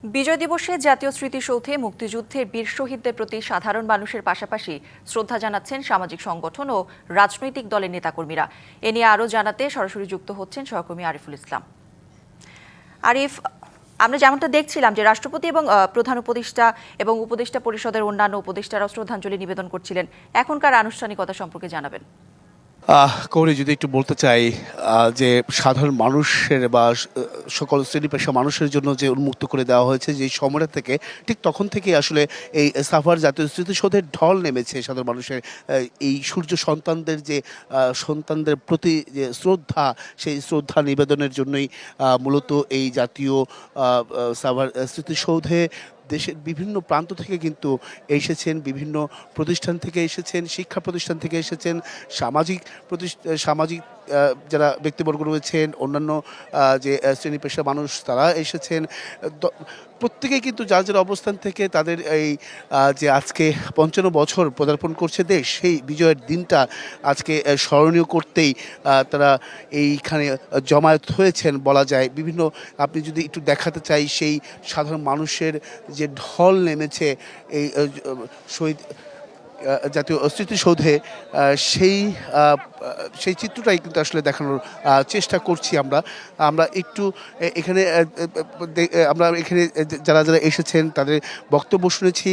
বিজয় দিবসে জাতীয় স্মৃতিসৌধে মুক্তিযুদ্ধের বীর শহীদদের প্রতি সাধারণ মানুষের পাশাপাশি শ্রদ্ধা জানাচ্ছেন সামাজিক সংগঠন ও রাজনৈতিক দলের নেতাকর্মীরা। এ নিয়ে আরও জানাতে সরাসরি যুক্ত হচ্ছেন সহকর্মী আরিফুল ইসলাম। আরিফ, আমরা যেমনটা দেখছিলাম যে রাষ্ট্রপতি এবং প্রধান উপদেষ্টা এবং উপদেষ্টা পরিষদের অন্যান্য উপদেষ্টারাও শ্রদ্ধাঞ্জলি নিবেদন করছিলেন। এখনকার আনুষ্ঠানিকতা সম্পর্কে জানাবেন। কৌরি, যদি একটু বলতে চাই যে সাধারণ মানুষের বা সকল শ্রেণী পেশা মানুষের জন্য যে উন্মুক্ত করে দেওয়া হয়েছে যে সময়টা থেকে, ঠিক তখন থেকে আসলে এই সাভার জাতীয় স্মৃতিসৌধের ঢল নেমেছে সাধারণ মানুষের। এই সূর্য সন্তানদের প্রতি যে শ্রদ্ধা, সেই শ্রদ্ধা নিবেদনের জন্যই মূলত এই জাতীয় সাভার স্মৃতিসৌধে দেশের বিভিন্ন প্রান্ত থেকে কিন্তু এসেছেন, বিভিন্ন প্রতিষ্ঠান থেকে এসেছেন, শিক্ষা প্রতিষ্ঠান থেকে এসেছেন, সামাজিক যারা ব্যক্তিবর্গ রয়েছেন, অন্যান্য যে শ্রেণী পেশা মানুষ তারা এসেছেন। প্রত্যেকেই কিন্তু যার যার অবস্থান থেকে তাদের এই যে আজকে ৫৫ বছর পদার্পণ করছে দেশ, সেই বিজয়ের দিনটা আজকে স্মরণীয় করতেই তারা এইখানে জমায়েত হয়েছেন বলা যায়। বিভিন্ন, আপনি যদি একটু দেখাতে চাই, সেই সাধারণ মানুষের যে ঢল নেমেছে এই শহীদ জাতীয় স্মৃতিসৌধে, সেই চিত্রটাই কিন্তু আসলে দেখানোর চেষ্টা করছি আমরা একটু এখানে যারা যারা এসেছেন তাদের বক্তব্য শুনেছি।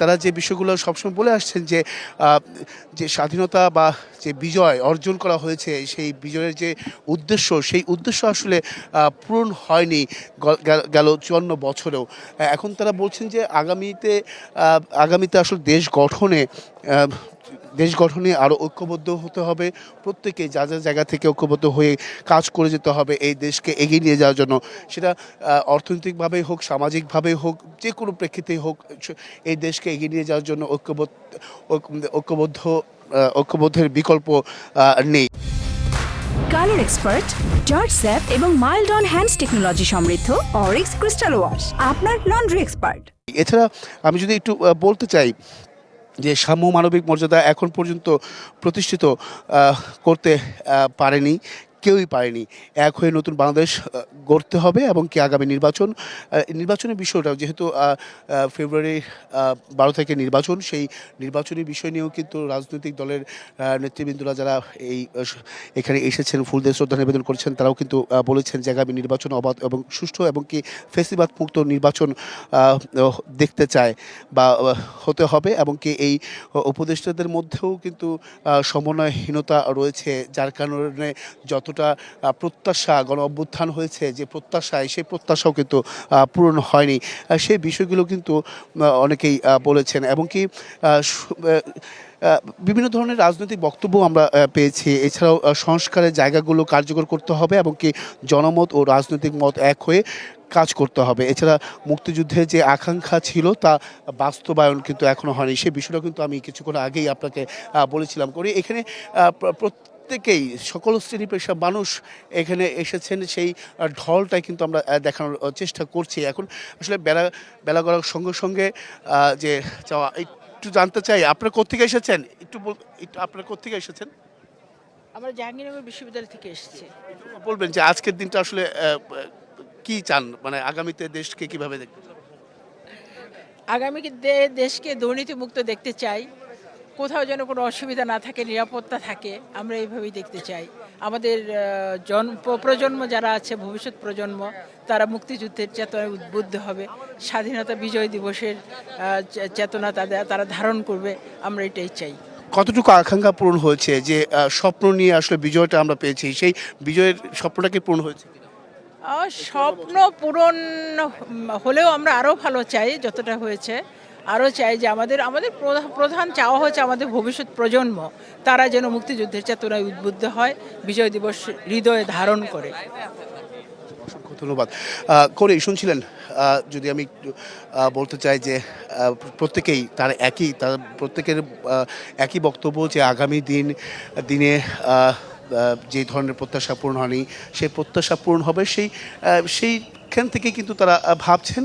তারা যে বিষয়গুলো সবসময় বলে আসছেন যে স্বাধীনতা বা যে বিজয় অর্জন করা হয়েছে, সেই বিজয়ের যে উদ্দেশ্য, সেই উদ্দেশ্য আসলে পূরণ হয়নি গেল ৫৪ বছরেও। এখন তারা বলছেন যে আগামীতে আসলে দেশ গঠনে আরও ঐক্যবদ্ধ হতে হবে, প্রত্যেকে যা যা জায়গা থেকে ঐক্যবদ্ধ হয়ে কাজ করে যেতে হবে এই দেশকে এগিয়ে নিয়ে যাওয়ার জন্য। সেটা অর্থনৈতিকভাবেই হোক, সামাজিকভাবেই হোক, যে কোনো প্রেক্ষিতেই হোক, এই দেশকে এগিয়ে নিয়ে যাওয়ার জন্য ঐক্যবদ্ধের বিকল্প নেই। কালার এক্সপার্ট, জর্জ স্যাপ এবং মাইল্ড অন হ্যান্ডস টেকনোলজি সমৃদ্ধ অরিক্স ক্রিস্টাল ওয়াশ আপনার লন্ড্রি এক্সপার্ট। এছাড়া আমি যদি একটু বলতে চাই যে সাম্য মানবিক মর্যাদা এখন পর্যন্ত প্রতিষ্ঠিত করতে পারেনি, কেউই পারেনি। এক হয়ে নতুন বাংলাদেশ গড়তে হবে এবং কি আগামী নির্বাচনের বিষয়টা, যেহেতু ফেব্রুয়ারি 12 থেকে নির্বাচন, সেই নির্বাচনী বিষয় নিয়েও কিন্তু রাজনৈতিক দলের নেতৃবৃন্দরা যারা এখানে এসেছেন, ফুল দিয়ে শ্রদ্ধা নিবেদন করেছেন, তারাও কিন্তু বলেছেন যে আগামী নির্বাচন অবাধ এবং সুষ্ঠু এবং কি ফ্যাসিবাদ মুক্ত নির্বাচন দেখতে চায় বা হতে হবে। এবং কি এই উপদেষ্টাদের মধ্যেও কিন্তু সমন্বয়হীনতা রয়েছে, যার কারণে যতটা প্রত্যাশা গণ অভ্যুত্থান হয়েছে, যে সেই প্রত্যাশাও কিন্তু পূরণ হয়নি। সেই বিষয়গুলো কিন্তু অনেকেই বলেছেন এবং কি বিভিন্ন ধরনের রাজনৈতিক বক্তব্য আমরা পেয়েছি। এছাড়াও সংস্কারের জায়গাগুলো কার্যকর করতে হবে এবং কি জনমত ও রাজনৈতিক মত এক হয়ে কাজ করতে হবে। এছাড়া মুক্তিযুদ্ধের যে আকাঙ্ক্ষা ছিল তা বাস্তবায়ন কিন্তু এখনো হয়নি। সেই বিষয়টা কিন্তু আমি কিছুক্ষণ আগেই আপনাকে বলেছিলাম। এখানে প্রত্যেকেই, সকল শ্রেণী পেশা মানুষ এখানে এসেছেন, সেই ঢলটাই কিন্তু আমরা দেখানোর চেষ্টা করছি। এখন আসলে বেলা গড়ার সঙ্গে সঙ্গে যে চাওয়া, একটু জানতে চাই আপনারা কোত্থেকে এসেছেন, আপনারা কোত্থেকে এসেছেন? আমরা জাহাঙ্গীরনগর বিশ্ববিদ্যালয় থেকে এসেছি। বলবেন যে আজকের দিনটা আসলে কি চান, মানে আগামীতে দেশকে কিভাবে দেখতে চান? আগামীতে দেশকে দুর্নীতিমুক্ত দেখতে চাই, কোথাও যেন কোনো অসুবিধা না থাকে, নিরাপত্তা থাকে, আমরা এইভাবেই দেখতে চাই। আমাদের প্রজন্ম যারা আছে, ভবিষ্যৎ প্রজন্ম, তারা মুক্তিযুদ্ধের চেতনায় উদ্বুদ্ধ হবে, স্বাধীনতা বিজয় দিবসের চেতনা তারা ধারণ করবে, আমরা এটাই চাই। কতটুকু আকাঙ্ক্ষা পূরণ হয়েছে? যে স্বপ্ন নিয়ে আসলে বিজয়টা আমরা পেয়েছি, সেই বিজয়ের স্বপ্নটাকে পূরণ হয়েছে? স্বপ্ন পূরণ হলেও আমরা আরও ভালো চাই, যতটা হয়েছে আরও চাই যে আমাদের প্রধান চাওয়া হচ্ছে আমাদের ভবিষ্যৎ প্রজন্ম, তারা যেন মুক্তিযুদ্ধের চেতনায় উদ্বুদ্ধ হয়, বিজয় দিবস হৃদয়ে ধারণ করে। অসংখ্য ধন্যবাদ। শুনছিলেন, যদি আমি বলতে চাই যে প্রত্যেকের একই বক্তব্য যে আগামী দিনে যে ধরনের প্রত্যাশা পূরণ হয়নি, সেই প্রত্যাশা পূরণ হবে। সেইখান থেকে কিন্তু তারা ভাবছেন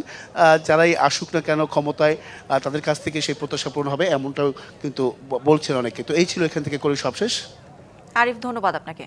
যারাই আসুক না কেন ক্ষমতায়, তাদের কাছ থেকে সেই প্রত্যাশা পূরণ হবে, এমনটাও কিন্তু বলছেন অনেকে। তো এই ছিল এখান থেকে সবশেষ। আরিফ, ধন্যবাদ আপনাকে।